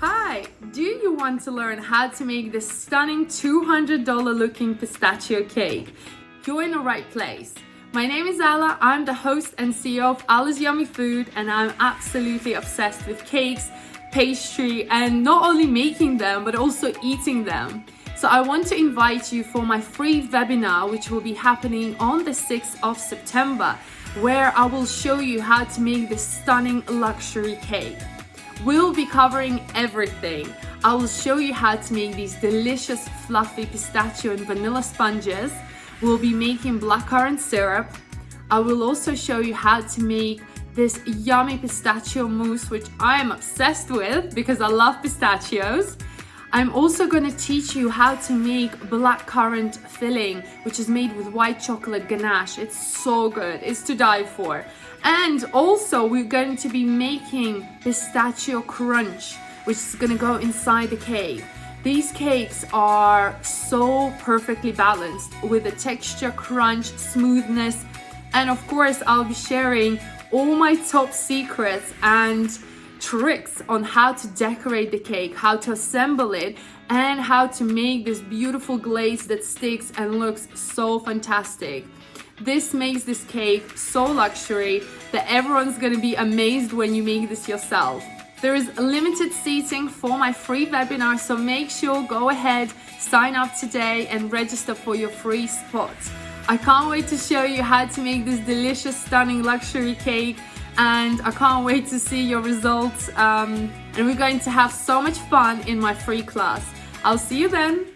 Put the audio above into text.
Hi, do you want to learn how to make this stunning $200 looking pistachio cake? You're in the right place. My name is Alla, I'm the host and CEO of AllasYummyFood, and I'm absolutely obsessed with cakes, pastry, and not only making them, but also eating them. So I want to invite you for my free webinar, which will be happening on the 6th of September, where I will show you how to make this stunning luxury cake. We'll be covering everything. I will show you how to make these delicious fluffy pistachio and vanilla sponges. We'll be making blackcurrant syrup. I will also show you how to make this yummy pistachio mousse, which I am obsessed with because I love pistachios. I'm also going to teach you how to make blackcurrant filling, which is made with white chocolate ganache. It's so good. It's to die for. And also we're going to be making pistachio crunch, which is going to go inside the cake. These cakes are so perfectly balanced with the texture, crunch, smoothness, and of course I'll be sharing all my top secrets and tricks on how to decorate the cake, how to assemble it, and how to make this beautiful glaze that sticks and looks so fantastic. This makes this cake so luxury that everyone's gonna be amazed when you make this yourself. There is limited seating for my free webinar, so make sure go ahead, sign up today and register for your free spot. I can't wait to show you how to make this delicious, stunning luxury cake, and I can't wait to see your results. And we're going to have so much fun in my free class. I'll see you then.